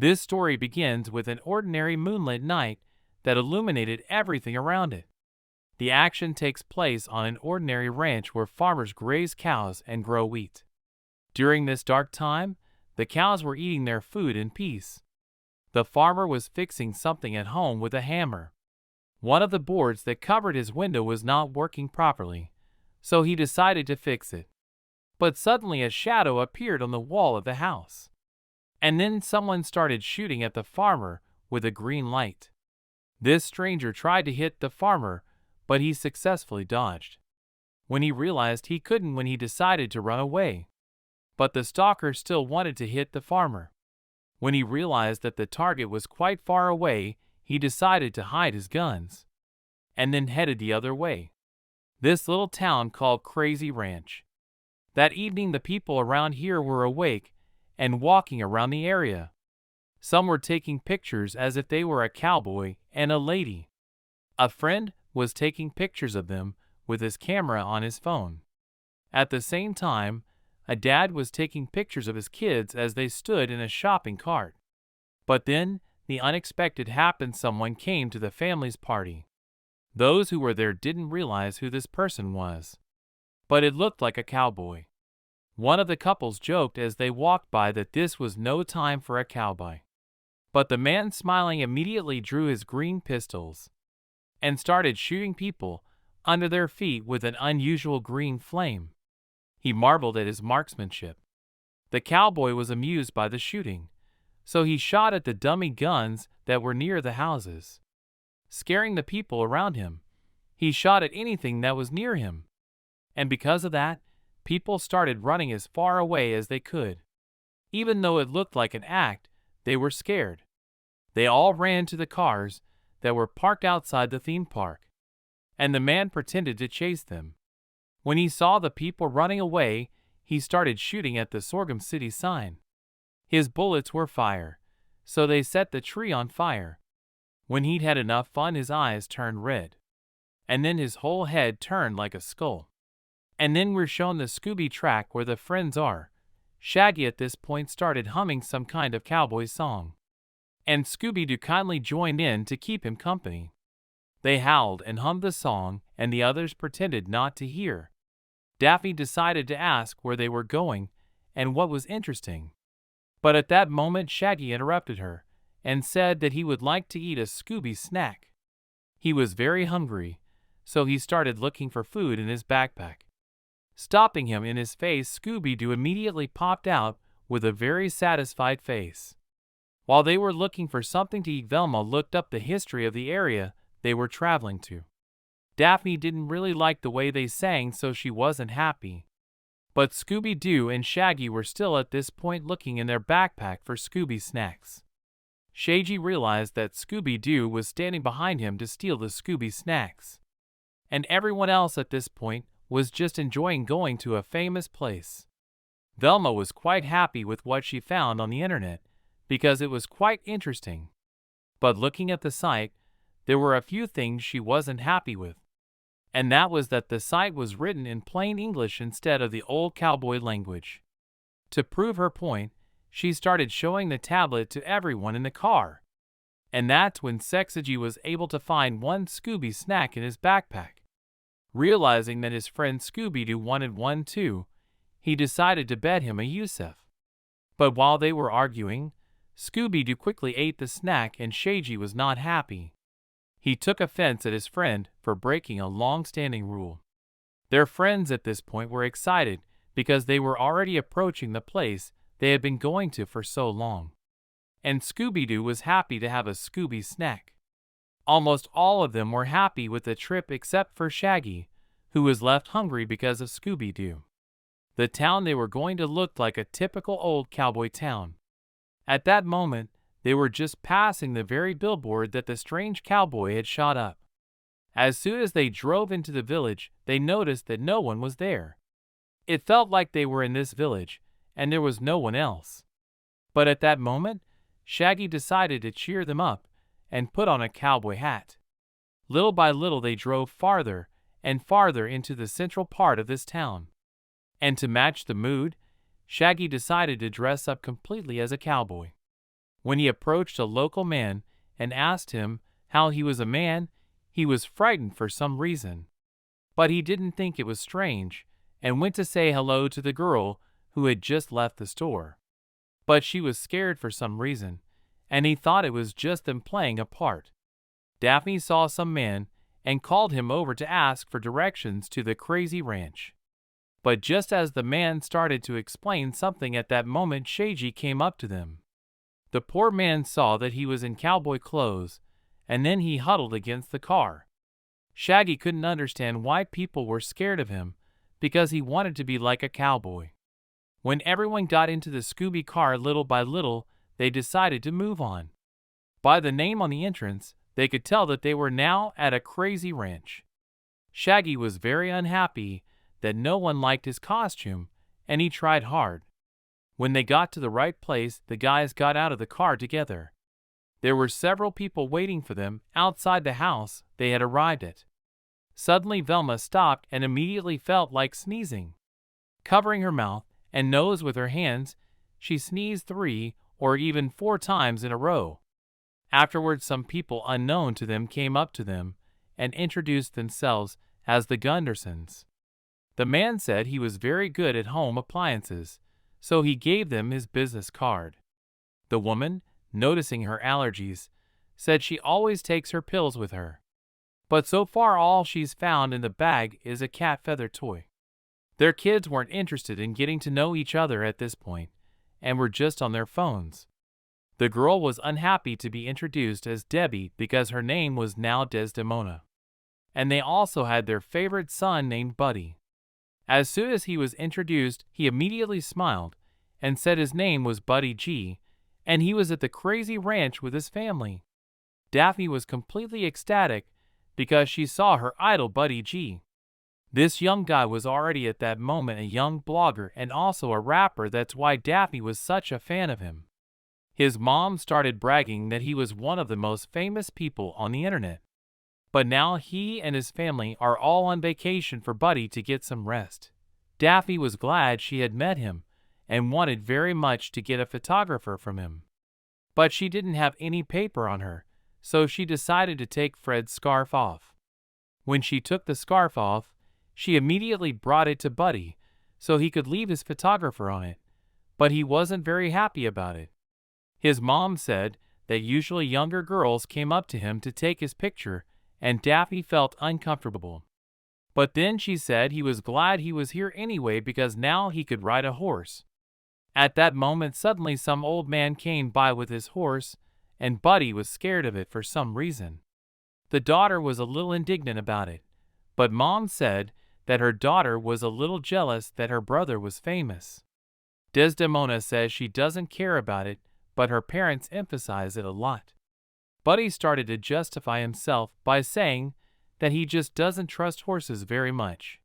This story begins with an ordinary moonlit night that illuminated everything around it. The action takes place on an ordinary ranch where farmers graze cows and grow wheat. During this dark time, the cows were eating their food in peace. The farmer was fixing something at home with a hammer. One of the boards that covered his window was not working properly, so he decided to fix it. But suddenly a shadow appeared on the wall of the house. And then someone started shooting at the farmer with a green light. This stranger tried to hit the farmer, but he successfully dodged. When he realized he couldn't, he decided to run away. But the stalker still wanted to hit the farmer. When he realized that the target was quite far away, he decided to hide his guns, and then headed the other way. This little town called Crazy Ranch. That evening the people around here were awake and walking around the area. Some were taking pictures as if they were a cowboy and a lady. A friend was taking pictures of them with his camera on his phone. At the same time, a dad was taking pictures of his kids as they stood in a shopping cart. But then, the unexpected happened. Someone came to the family's party. Those who were there didn't realize who this person was, but it looked like a cowboy. One of the couples joked as they walked by that this was no time for a cowboy. But the man, smiling, immediately drew his green pistols and started shooting people under their feet with an unusual green flame. He marveled at his marksmanship. The cowboy was amused by the shooting, so he shot at the dummy guns that were near the houses. Scaring the people around him, he shot at anything that was near him. And because of that, people started running as far away as they could. Even though it looked like an act, they were scared. They all ran to the cars that were parked outside the theme park, and the man pretended to chase them. When he saw the people running away, he started shooting at the Sorghum City sign. His bullets were fire, so they set the tree on fire. When he'd had enough fun, his eyes turned red, and then his whole head turned like a skull. And then we're shown the Scooby track where the friends are. Shaggy at this point started humming some kind of cowboy song, and Scooby-Doo kindly joined in to keep him company. They howled and hummed the song, and the others pretended not to hear. Daphne decided to ask where they were going and what was interesting. But at that moment Shaggy interrupted her and said that he would like to eat a Scooby snack. He was very hungry, so he started looking for food in his backpack. Stopping him in his face, Scooby-Doo immediately popped out with a very satisfied face. While they were looking for something to eat, Velma looked up the history of the area they were traveling to. Daphne didn't really like the way they sang, so she wasn't happy. But Scooby-Doo and Shaggy were still at this point looking in their backpack for Scooby snacks. Shaggy realized that Scooby-Doo was standing behind him to steal the Scooby snacks, and everyone else at this point was just enjoying going to a famous place. Velma was quite happy with what she found on the internet because it was quite interesting. But looking at the site, there were a few things she wasn't happy with. And that was that the site was written in plain English instead of the old cowboy language. To prove her point, she started showing the tablet to everyone in the car. And that's when Sexagy was able to find one Scooby snack in his backpack. Realizing that his friend Scooby-Doo wanted one too, he decided to bet him a Yusef. But while they were arguing, Scooby-Doo quickly ate the snack and Shaggy was not happy. He took offense at his friend for breaking a long-standing rule. Their friends at this point were excited because they were already approaching the place they had been going to for so long. And Scooby-Doo was happy to have a Scooby snack. Almost all of them were happy with the trip except for Shaggy, who was left hungry because of Scooby-Doo. The town they were going to looked like a typical old cowboy town. At that moment, they were just passing the very billboard that the strange cowboy had shot up. As soon as they drove into the village, they noticed that no one was there. It felt like they were in this village, and there was no one else. But at that moment, Shaggy decided to cheer them up and put on a cowboy hat. Little by little they drove farther and farther into the central part of this town. And to match the mood, Shaggy decided to dress up completely as a cowboy. When he approached a local man and asked him how he was a man, he was frightened for some reason. But he didn't think it was strange and went to say hello to the girl who had just left the store. But she was scared for some reason, and he thought it was just them playing a part. Daphne saw some man and called him over to ask for directions to the crazy ranch. But just as the man started to explain something at that moment, Shaggy came up to them. The poor man saw that he was in cowboy clothes, and then he huddled against the car. Shaggy couldn't understand why people were scared of him, because he wanted to be like a cowboy. When everyone got into the Scooby car little by little, they decided to move on. By the name on the entrance, they could tell that they were now at a crazy ranch. Shaggy was very unhappy that no one liked his costume, and he tried hard. When they got to the right place, the guys got out of the car together. There were several people waiting for them outside the house they had arrived at. Suddenly Velma stopped and immediately felt like sneezing. Covering her mouth and nose with her hands, she sneezed 3 or even 4 times in a row. Afterwards, some people unknown to them came up to them and introduced themselves as the Gundersons. The man said he was very good at home appliances, so he gave them his business card. The woman, noticing her allergies, said she always takes her pills with her. But so far all she's found in the bag is a cat feather toy. Their kids weren't interested in getting to know each other at this point, and were just on their phones. The girl was unhappy to be introduced as Debbie because her name was now Desdemona. And they also had their favorite son named Buddy. As soon as he was introduced, he immediately smiled and said his name was Buddy G, and he was at the crazy ranch with his family. Daphne was completely ecstatic because she saw her idol Buddy G. This young guy was already at that moment a young blogger and also a rapper. That's why Daphne was such a fan of him. His mom started bragging that he was one of the most famous people on the internet. But now he and his family are all on vacation for Buddy to get some rest. Daphne was glad she had met him and wanted very much to get a photographer from him. But she didn't have any paper on her, so she decided to take Fred's scarf off. When she took the scarf off, she immediately brought it to Buddy so he could leave his photographer on it, but he wasn't very happy about it. His mom said that usually younger girls came up to him to take his picture, and Daphne felt uncomfortable. But then she said he was glad he was here anyway because now he could ride a horse. At that moment, suddenly some old man came by with his horse, and Buddy was scared of it for some reason. The daughter was a little indignant about it, but Mom said that her daughter was a little jealous that her brother was famous. Desdemona says she doesn't care about it, but her parents emphasize it a lot. Buddy started to justify himself by saying that he just doesn't trust horses very much.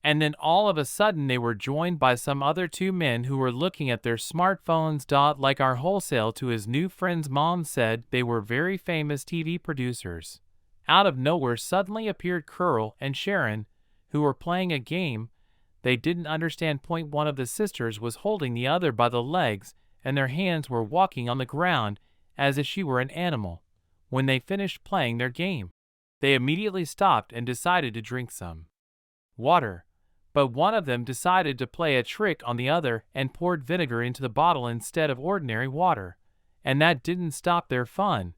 And then all of a sudden they were joined by some other 2 men who were looking at their smartphones. Like our wholesale to his new friend's mom said they were very famous TV producers. Out of nowhere suddenly appeared Curl and Sharon, who were playing a game. They didn't understand. One of the sisters was holding the other by the legs, and their hands were walking on the ground as if she were an animal. When they finished playing their game, they immediately stopped and decided to drink some water. But one of them decided to play a trick on the other and poured vinegar into the bottle instead of ordinary water. And that didn't stop their fun,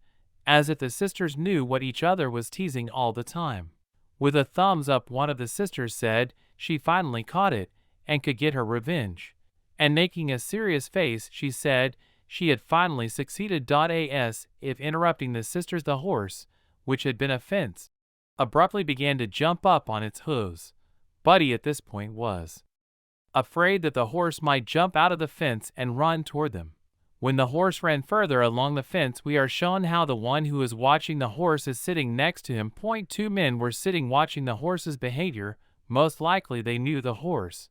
as if the sisters knew what each other was teasing all the time. With a thumbs up, one of the sisters said she finally caught it and could get her revenge. And making a serious face, she said she had finally succeeded. As if interrupting the sisters, the horse, which had been a fence, abruptly began to jump up on its hooves. Buddy at this point was afraid that the horse might jump out of the fence and run toward them. When the horse ran further along the fence, we are shown how the one who is watching the horse is sitting next to him. 2 men were sitting watching the horse's behavior. Most likely they knew the horse.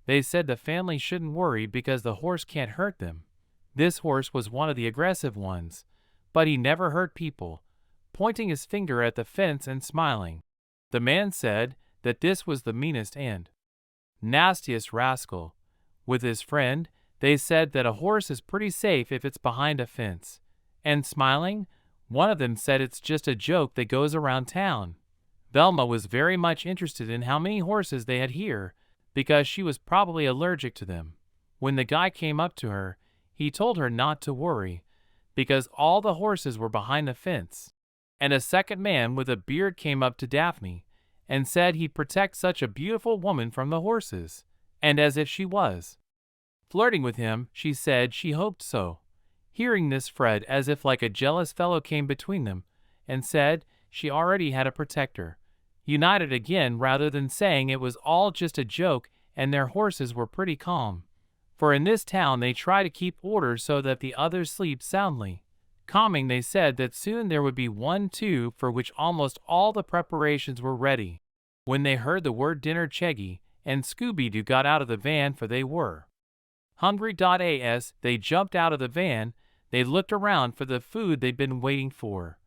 They said the family shouldn't worry because the horse can't hurt them. This horse was one of the aggressive ones, but he never hurt people, pointing his finger at the fence and smiling. The man said that this was the meanest and nastiest rascal. With his friend, They said that a horse is pretty safe if it's behind a fence. And smiling, one of them said it's just a joke that goes around town. Velma was very much interested in how many horses they had here, because she was probably allergic to them. When the guy came up to her, he told her not to worry, because all the horses were behind the fence. And a second man with a beard came up to Daphne and said he'd protect such a beautiful woman from the horses, and as if she was flirting with him, she said she hoped so. Hearing this, Fred, as if like a jealous fellow, came between them and said she already had a protector, united again rather than saying it was all just a joke and their horses were pretty calm. For in this town they try to keep order so that the others sleep soundly. Calming, they said that soon there would be one too, for which almost all the preparations were ready. When they heard the word dinner, Shaggy and Scooby-Doo got out of the van, for they were hungry. As they jumped out of the van, they looked around for the food they'd been waiting for.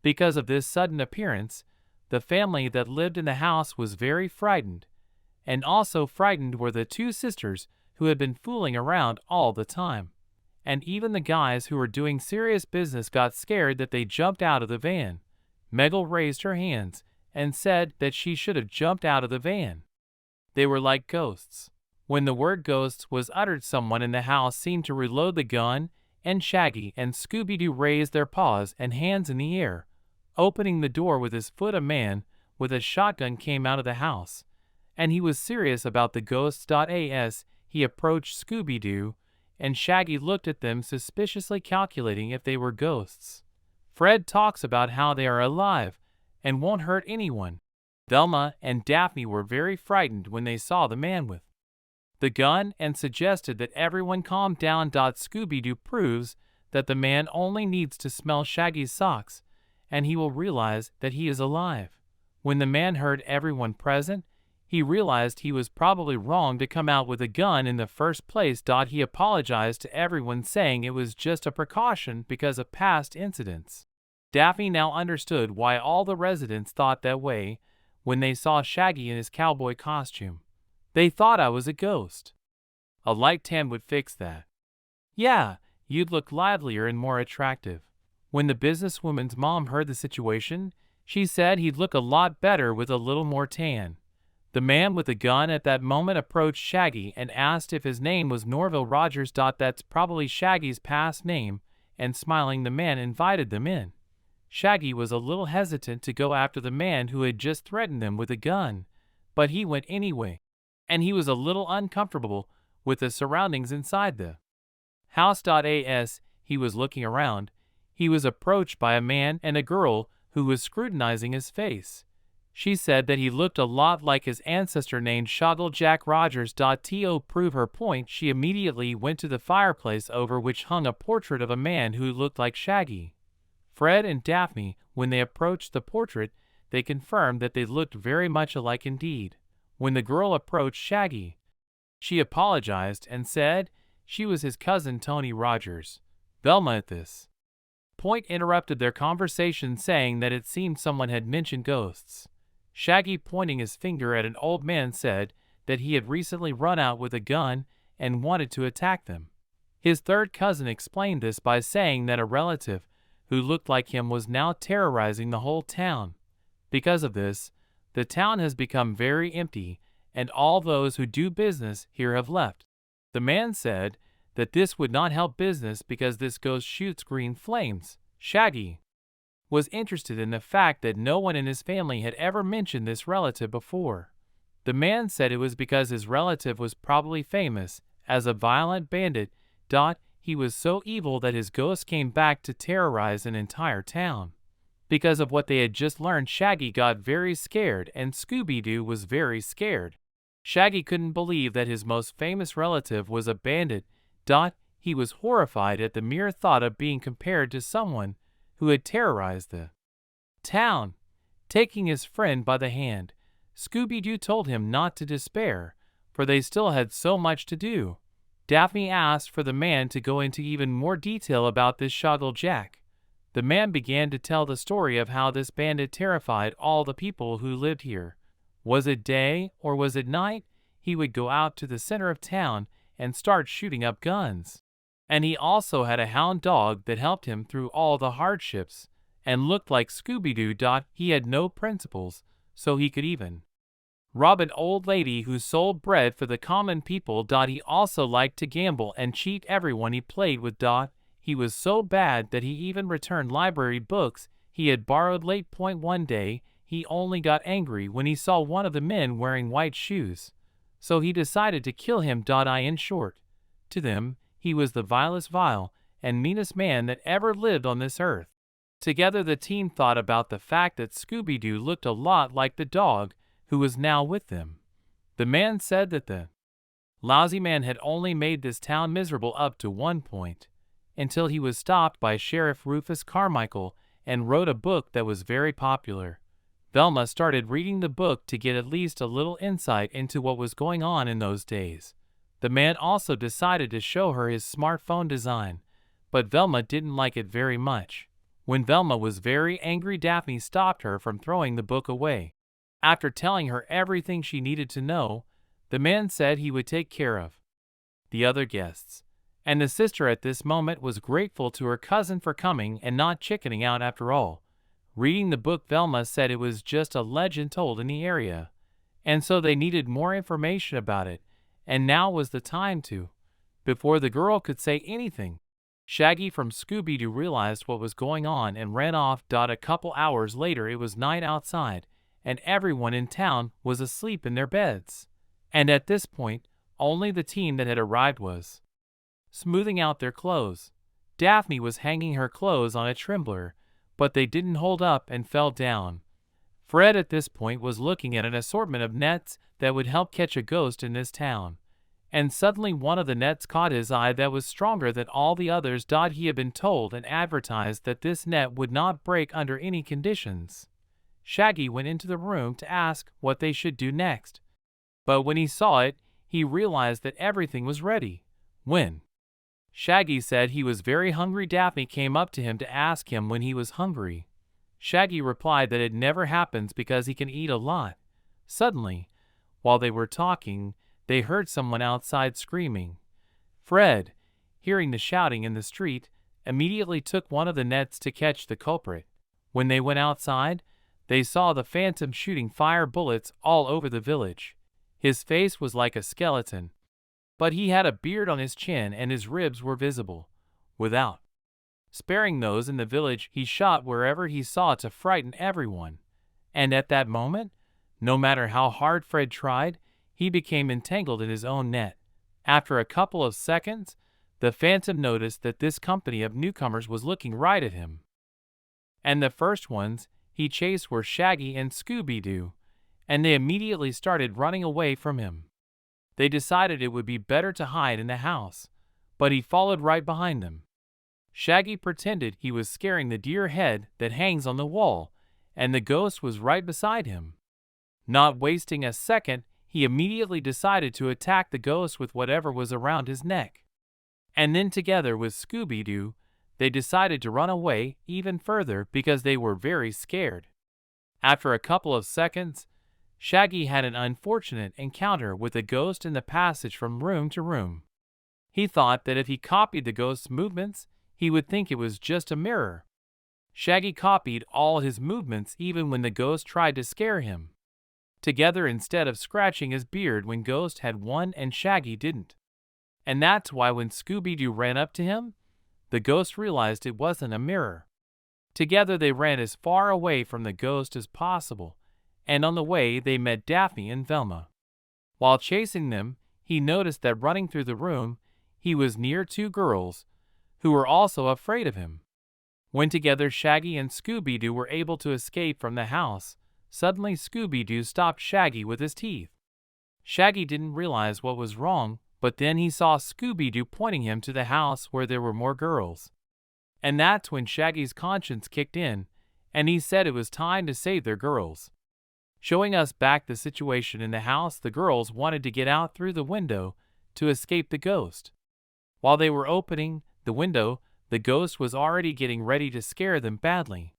Because of this sudden appearance, the family that lived in the house was very frightened, and also frightened were the two sisters who had been fooling around all the time. And even the guys who were doing serious business got scared that they jumped out of the van. Meggle raised her hands and said that she should have jumped out of the van. They were like ghosts. When the word ghosts was uttered, someone in the house seemed to reload the gun, and Shaggy and Scooby-Doo raised their paws and hands in the air. Opening the door with his foot, a man with a shotgun came out of the house, and he was serious about the ghosts. As he approached Scooby-Doo and Shaggy looked at them suspiciously, calculating if they were ghosts. Fred talks about how they are alive and won't hurt anyone. Velma and Daphne were very frightened when they saw the man with the gun and suggested that everyone calm down. Scooby-Doo proves that the man only needs to smell Shaggy's socks and he will realize that he is alive. When the man heard everyone present, he realized he was probably wrong to come out with a gun in the first place. He apologized to everyone, saying it was just a precaution because of past incidents. Daphne now understood why all the residents thought that way when they saw Shaggy in his cowboy costume. They thought I was a ghost. A light tan would fix that. Yeah, you'd look livelier and more attractive. When the businesswoman's mom heard the situation, she said he'd look a lot better with a little more tan. The man with the gun at that moment approached Shaggy and asked if his name was Norville Rogers. That's probably Shaggy's past name, and smiling, the man invited them in. Shaggy was a little hesitant to go after the man who had just threatened them with a gun, but he went anyway, and he was a little uncomfortable with the surroundings inside the house. As he was looking around, he was approached by a man and a girl who was scrutinizing his face. She said that he looked a lot like his ancestor named Shoggle Jack Rogers. To prove her point, she immediately went to the fireplace over which hung a portrait of a man who looked like Shaggy. Fred and Daphne, when they approached the portrait, they confirmed that they looked very much alike indeed. When the girl approached Shaggy, she apologized and said she was his cousin Tony Rogers. Velma at this point interrupted their conversation, saying that it seemed someone had mentioned ghosts. Shaggy, pointing his finger at an old man, said that he had recently run out with a gun and wanted to attack them. His third cousin explained this by saying that a relative who looked like him was now terrorizing the whole town. Because of this, the town has become very empty, and all those who do business here have left. The man said that this would not help business because this ghost shoots green flames. Shaggy was interested in the fact that no one in his family had ever mentioned this relative before. The man said it was because his relative was probably famous as a violent bandit. He was so evil that his ghost came back to terrorize an entire town. Because of what they had just learned, Shaggy got very scared, and Scooby-Doo was very scared. Shaggy couldn't believe that his most famous relative was a bandit. He was horrified at the mere thought of being compared to someone who had terrorized the town. Taking his friend by the hand, Scooby-Doo told him not to despair, for they still had so much to do. Daphne asked for the man to go into even more detail about this Shoggle Jack. The man began to tell the story of how this bandit terrified all the people who lived here. Was it day or was it night, he would go out to the center of town and start shooting up guns. And he also had a hound dog that helped him through all the hardships and looked like Scooby-Doo. He had no principles, so he could even rob an old lady who sold bread for the common people. He also liked to gamble and cheat everyone he played with. He was so bad that he even returned library books he had borrowed late. One day, he only got angry when he saw one of the men wearing white shoes, so he decided to kill him. In short, to them, he was the vilest, vile, and meanest man that ever lived on this earth. Together the team thought about the fact that Scooby-Doo looked a lot like the dog who was now with them. The man said that the lousy man had only made this town miserable up to one point, until he was stopped by Sheriff Rufus Carmichael and wrote a book that was very popular. Velma started reading the book to get at least a little insight into what was going on in those days. The man also decided to show her his smartphone design, but Velma didn't like it very much. When Velma was very angry, Daphne stopped her from throwing the book away. After telling her everything she needed to know, the man said he would take care of the other guests, and the sister at this moment was grateful to her cousin for coming and not chickening out after all. Reading the book, Velma said it was just a legend told in the area, and so they needed more information about it, and now was the time to. Before the girl could say anything, Shaggy from Scooby-Doo realized what was going on and ran off. A couple hours later, it was night outside, and everyone in town was asleep in their beds. And at this point, only the team that had arrived was smoothing out their clothes. Daphne was hanging her clothes on a trembler, but they didn't hold up and fell down. Fred at this point was looking at an assortment of nets that would help catch a ghost in this town. And suddenly one of the nets caught his eye that was stronger than all the others. He had been told and advertised that this net would not break under any conditions. Shaggy went into the room to ask what they should do next. But when he saw it, he realized that everything was ready. When Shaggy said he was very hungry, Daphne came up to him to ask him when he was hungry. Shaggy replied that it never happens because he can eat a lot. Suddenly, while they were talking, they heard someone outside screaming. Fred, hearing the shouting in the street, immediately took one of the nets to catch the culprit. When they went outside, they saw the Phantom shooting fire bullets all over the village. His face was like a skeleton, but he had a beard on his chin and his ribs were visible. Without sparing those in the village, he shot wherever he saw to frighten everyone. And at that moment, no matter how hard Fred tried, he became entangled in his own net. After a couple of seconds, the Phantom noticed that this company of newcomers was looking right at him. And the first ones he chased were Shaggy and Scooby-Doo, and they immediately started running away from him. They decided it would be better to hide in the house, but he followed right behind them. Shaggy pretended he was scaring the deer head that hangs on the wall, and the ghost was right beside him. Not wasting a second, he immediately decided to attack the ghost with whatever was around his neck. And then together with Scooby-Doo, they decided to run away even further because they were very scared. After a couple of seconds, Shaggy had an unfortunate encounter with a ghost in the passage from room to room. He thought that if he copied the ghost's movements, he would think it was just a mirror. Shaggy copied all his movements even when the ghost tried to scare him. Together instead of scratching his beard when Ghost had won and Shaggy didn't. And that's why when Scooby-Doo ran up to him, the ghost realized it wasn't a mirror. Together they ran as far away from the ghost as possible, and on the way they met Daphne and Velma. While chasing them, he noticed that running through the room, he was near two girls, who were also afraid of him. When together Shaggy and Scooby-Doo were able to escape from the house, suddenly Scooby-Doo stopped Shaggy with his teeth. Shaggy didn't realize what was wrong, but then he saw Scooby-Doo pointing him to the house where there were more girls. And that's when Shaggy's conscience kicked in, and he said it was time to save their girls. Showing us back the situation in the house, the girls wanted to get out through the window to escape the ghost. While they were opening the window, the ghost was already getting ready to scare them badly.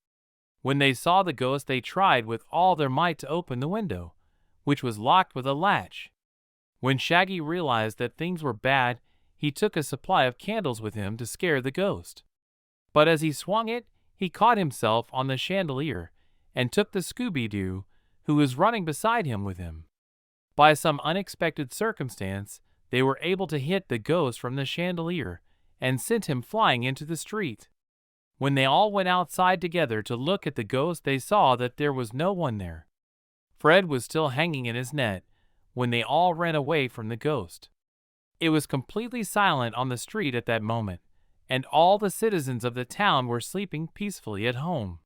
When they saw the ghost, they tried with all their might to open the window, which was locked with a latch. When Shaggy realized that things were bad, he took a supply of candles with him to scare the ghost. But as he swung it, he caught himself on the chandelier and took the Scooby-Doo, who was running beside him, with him. By some unexpected circumstance, they were able to hit the ghost from the chandelier and sent him flying into the street. When they all went outside together to look at the ghost, they saw that there was no one there. Fred was still hanging in his net when they all ran away from the ghost. It was completely silent on the street at that moment, and all the citizens of the town were sleeping peacefully at home.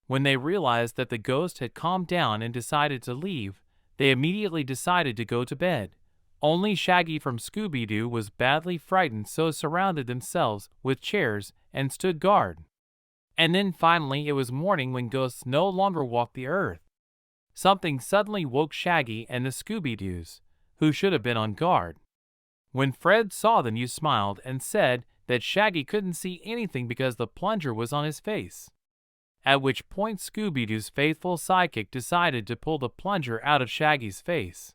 When they realized that the ghost had calmed down and decided to leave, they immediately decided to go to bed. Only Shaggy from Scooby-Doo was badly frightened, so surrounded themselves with chairs and stood guard. And then finally it was morning, when ghosts no longer walked the earth. Something suddenly woke Shaggy and the Scooby-Doos, who should have been on guard. When Fred saw them, he smiled and said that Shaggy couldn't see anything because the plunger was on his face. At which point Scooby-Doo's faithful sidekick decided to pull the plunger out of Shaggy's face.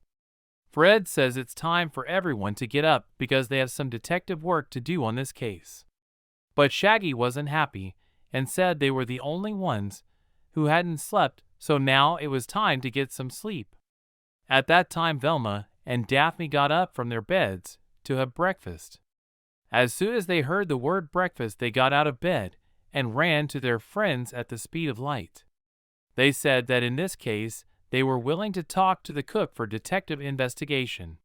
Fred says it's time for everyone to get up because they have some detective work to do on this case. But Shaggy wasn't happy and said they were the only ones who hadn't slept, so now it was time to get some sleep. At that time, Velma and Daphne got up from their beds to have breakfast. As soon as they heard the word breakfast, they got out of bed and ran to their friends at the speed of light. They said that in this case, they were willing to talk to the cook for detective investigation.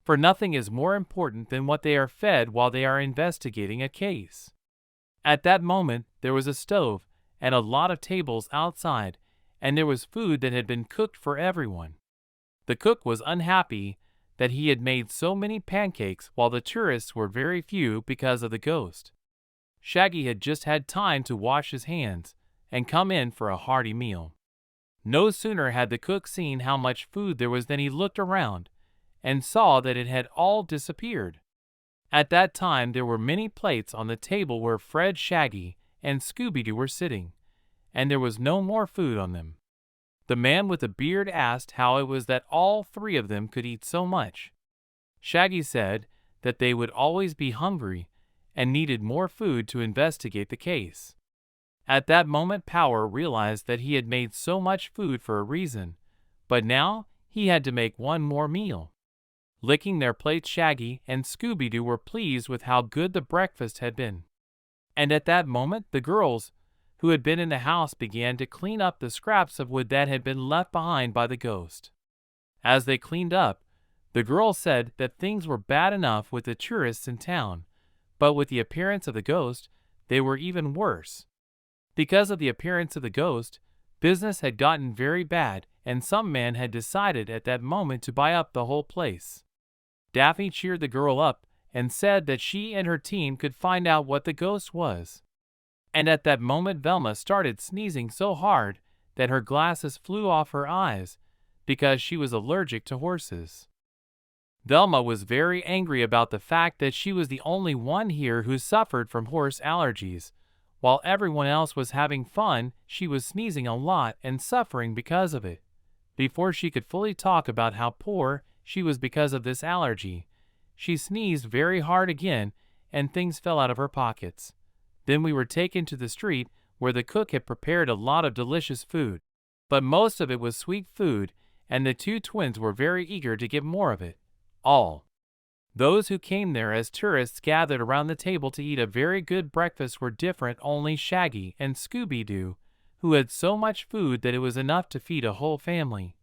For nothing is more important than what they are fed while they are investigating a case. At that moment, there was a stove and a lot of tables outside, and there was food that had been cooked for everyone. The cook was unhappy that he had made so many pancakes while the tourists were very few because of the ghost. Shaggy had just had time to wash his hands and come in for a hearty meal. No sooner had the cook seen how much food there was than he looked around and saw that it had all disappeared. At that time there were many plates on the table where Fred, Shaggy, and Scooby-Doo were sitting, and there was no more food on them. The man with the beard asked how it was that all three of them could eat so much. Shaggy said that they would always be hungry and needed more food to investigate the case. At that moment, Power realized that he had made so much food for a reason, but now he had to make one more meal. Licking their plates, Shaggy and Scooby-Doo were pleased with how good the breakfast had been. And at that moment, the girls who had been in the house began to clean up the scraps of wood that had been left behind by the ghost. As they cleaned up, the girls said that things were bad enough with the tourists in town, but with the appearance of the ghost, they were even worse. Because of the appearance of the ghost, business had gotten very bad, and some man had decided at that moment to buy up the whole place. Daphne cheered the girl up and said that she and her team could find out what the ghost was. And at that moment, Velma started sneezing so hard that her glasses flew off her eyes because she was allergic to horses. Velma was very angry about the fact that she was the only one here who suffered from horse allergies. While everyone else was having fun, she was sneezing a lot and suffering because of it. Before she could fully talk about how poor she was because of this allergy, she sneezed very hard again and things fell out of her pockets. Then we were taken to the street where the cook had prepared a lot of delicious food, but most of it was sweet food, and the two twins were very eager to get more of it. All those who came there as tourists gathered around the table to eat a very good breakfast were different. Only Shaggy and Scooby-Doo, who had so much food that it was enough to feed a whole family.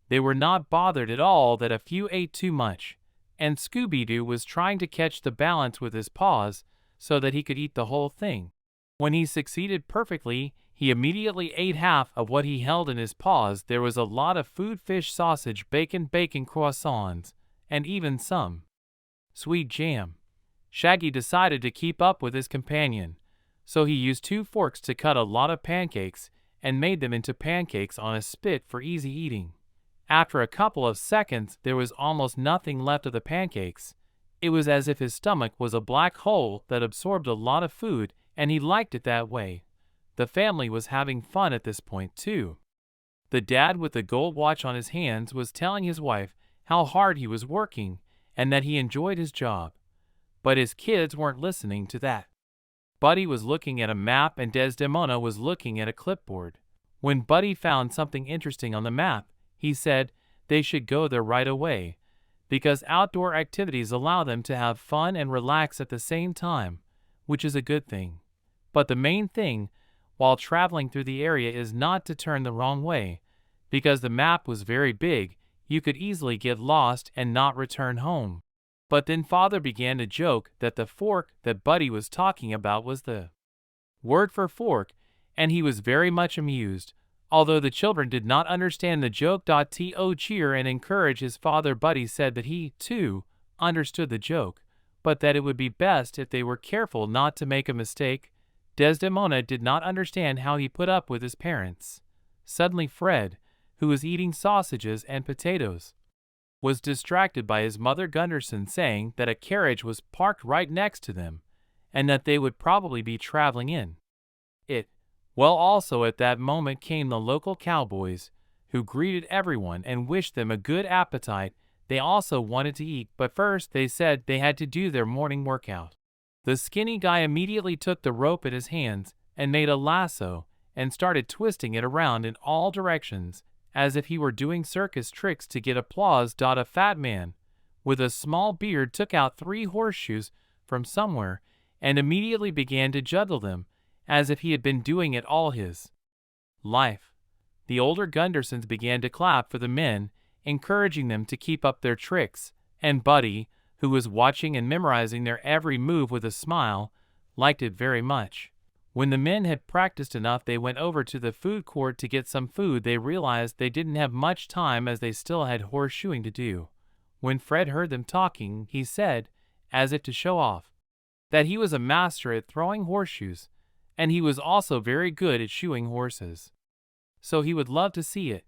They were not bothered at all that a few ate too much, and Scooby-Doo was trying to catch the balance with his paws so that he could eat the whole thing. When he succeeded perfectly, he immediately ate half of what he held in his paws. There was a lot of food: fish, sausage, bacon, croissants, and even some sweet jam. Shaggy decided to keep up with his companion, so he used 2 forks to cut a lot of pancakes and made them into pancakes on a spit for easy eating. After a couple of seconds, there was almost nothing left of the pancakes. It was as if his stomach was a black hole that absorbed a lot of food, and he liked it that way. The family was having fun at this point too. The dad with the gold watch on his hands was telling his wife how hard he was working and that he enjoyed his job. But his kids weren't listening to that. Buddy was looking at a map and Desdemona was looking at a clipboard. When Buddy found something interesting on the map, he said they should go there right away, because outdoor activities allow them to have fun and relax at the same time, which is a good thing. But the main thing while traveling through the area is not to turn the wrong way, because the map was very big, you could easily get lost and not return home. But then Father began to joke that the fork that Buddy was talking about was the word for fork, and he was very much amused, although the children did not understand the joke. To cheer and encourage his father, Buddy said that he, too, understood the joke, but that it would be best if they were careful not to make a mistake. Desdemona did not understand how he put up with his parents. Suddenly Fred, who was eating sausages and potatoes, was distracted by his mother Gunderson saying that a carriage was parked right next to them, and that they would probably be traveling in it. Well, also at that moment came the local cowboys, who greeted everyone and wished them a good appetite. They also wanted to eat, but first they said they had to do their morning workout. The skinny guy immediately took the rope in his hands and made a lasso and started twisting it around in all directions, as if he were doing circus tricks to get applause. A fat man with a small beard took out 3 horseshoes from somewhere and immediately began to juggle them, as if he had been doing it all his life. The older Gundersons began to clap for the men, encouraging them to keep up their tricks, and Buddy, who was watching and memorizing their every move with a smile, liked it very much. When the men had practiced enough, they went over to the food court to get some food. They realized they didn't have much time as they still had horseshoeing to do. When Fred heard them talking, he said, as if to show off, that he was a master at throwing horseshoes, and he was also very good at shoeing horses. So he would love to see it.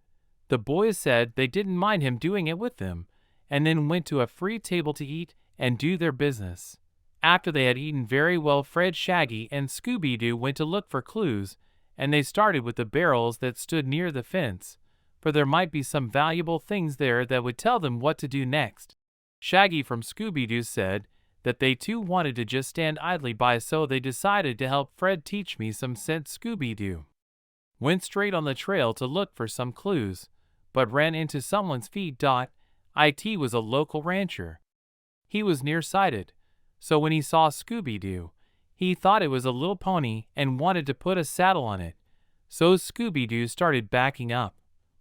The boys said they didn't mind him doing it with them, and then went to a free table to eat and do their business. After they had eaten very well, Fred, Shaggy, and Scooby-Doo went to look for clues, and they started with the barrels that stood near the fence, for there might be some valuable things there that would tell them what to do next. Shaggy from Scooby-Doo said that they too wanted to just stand idly by, so they decided to help Fred teach me some sense. Scooby-Doo went straight on the trail to look for some clues, but ran into someone's feet. It was a local rancher. He was nearsighted, so when he saw Scooby-Doo, he thought it was a little pony and wanted to put a saddle on it. So Scooby-Doo started backing up.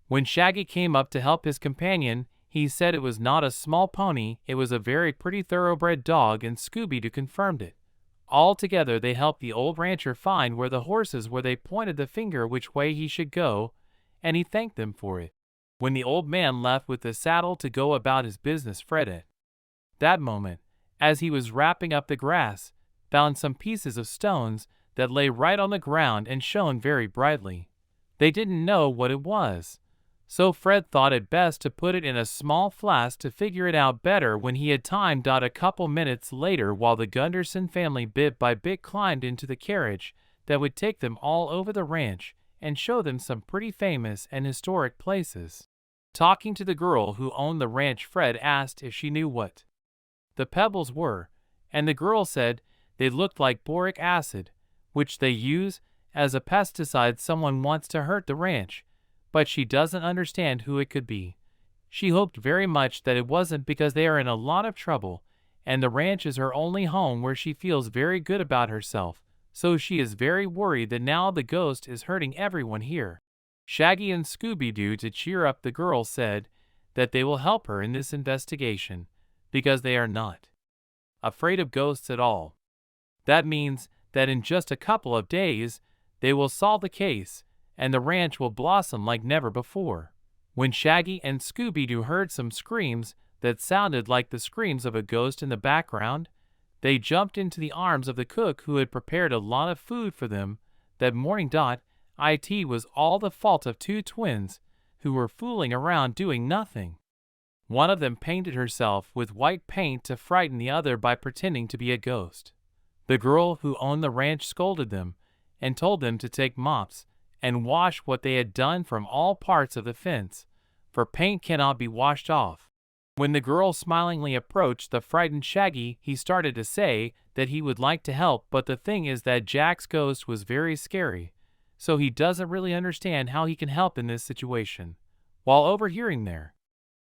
When Shaggy came up to help his companion, he said it was not a small pony, it was a very pretty thoroughbred dog, and Scooby-Doo confirmed it. All together they helped the old rancher find where the horses were. They pointed the finger which way he should go, and he thanked them for it. When the old man left with the saddle to go about his business, Fred at that moment, as he was wrapping up the grass, found some pieces of stones that lay right on the ground and shone very brightly. They didn't know what it was, so Fred thought it best to put it in a small flask to figure it out better when he had time. A couple minutes later, while the Gunderson family bit by bit climbed into the carriage that would take them all over the ranch and show them some pretty famous and historic places. Talking to the girl who owned the ranch, Fred asked if she knew what the pebbles were, and the girl said they looked like boric acid, which they use as a pesticide. Someone wants to hurt the ranch, but she doesn't understand who it could be. She hoped very much that it wasn't, because they are in a lot of trouble, and the ranch is her only home where she feels very good about herself, so she is very worried that now the ghost is hurting everyone here. Shaggy and Scooby-Doo, to cheer up the girl, said that they will help her in this investigation, because they are not afraid of ghosts at all. That means that in just a couple of days they will solve the case, and the ranch will blossom like never before. When Shaggy and Scooby-Doo heard some screams that sounded like the screams of a ghost in the background, they jumped into the arms of the cook who had prepared a lot of food for them that morning. It was all the fault of 2 twins who were fooling around doing nothing. One of them painted herself with white paint to frighten the other by pretending to be a ghost. The girl who owned the ranch scolded them and told them to take mops and wash what they had done from all parts of the fence, for paint cannot be washed off. When the girl smilingly approached the frightened Shaggy, he started to say that he would like to help, but the thing is that Jack's ghost was very scary, so he doesn't really understand how he can help in this situation. While overhearing their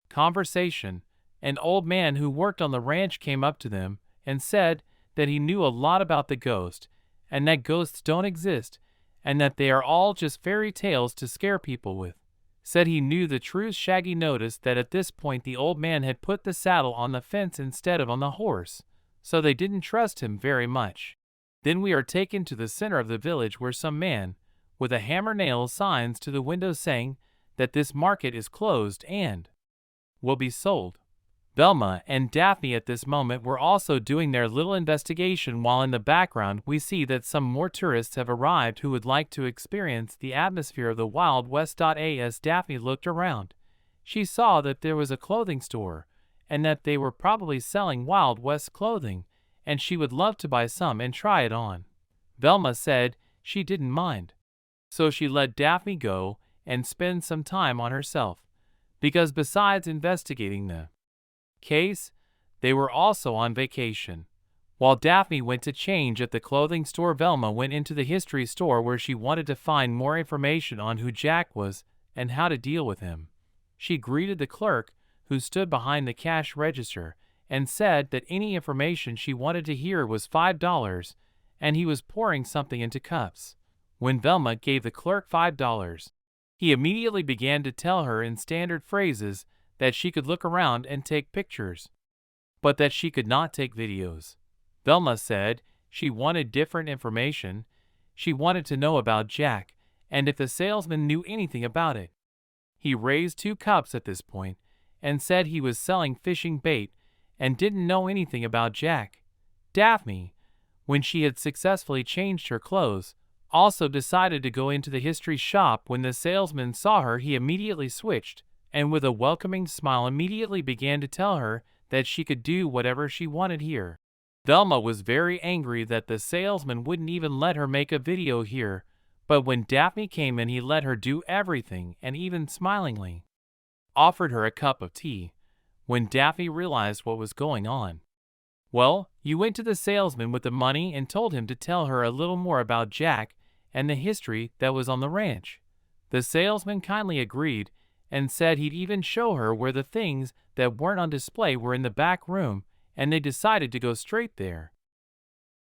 conversation, an old man who worked on the ranch came up to them and said that he knew a lot about the ghost, and that ghosts don't exist, and that they are all just fairy tales to scare people with. Said he knew the truth. Shaggy noticed that at this point the old man had put the saddle on the fence instead of on the horse, so they didn't trust him very much. Then we are taken to the center of the village where some man with a hammer nails signs to the window saying that this market is closed and will be sold. Velma and Daphne at this moment were also doing their little investigation, while in the background we see that some more tourists have arrived who would like to experience the atmosphere of the Wild West. As Daphne looked around, she saw that there was a clothing store and that they were probably selling Wild West clothing, and she would love to buy some and try it on. Velma said she didn't mind, so she let Daphne go and spend some time on herself, because besides investigating the case, they were also on vacation. While Daphne went to change at the clothing store, Velma went into the history store where she wanted to find more information on who Jack was and how to deal with him. She greeted the clerk who stood behind the cash register and said that any information she wanted to hear was $5, and he was pouring something into cups. When Velma gave the clerk $5, he immediately began to tell her in standard phrases that she could look around and take pictures, but that she could not take videos. Velma said she wanted different information. She wanted to know about Jack and if the salesman knew anything about it. He raised 2 cups at this point and said he was selling fishing bait and didn't know anything about Jack. Daphne, when she had successfully changed her clothes, also decided to go into the history shop. When the salesman saw her, he immediately switched and with a welcoming smile immediately began to tell her that she could do whatever she wanted here. Velma was very angry that the salesman wouldn't even let her make a video here, but when Daphne came in, he let her do everything and even smilingly offered her a cup of tea. When Daphne realized what was going on, well, you went to the salesman with the money and told him to tell her a little more about Jack and the history that was on the ranch. The salesman kindly agreed and said he'd even show her where the things that weren't on display were in the back room, and they decided to go straight there.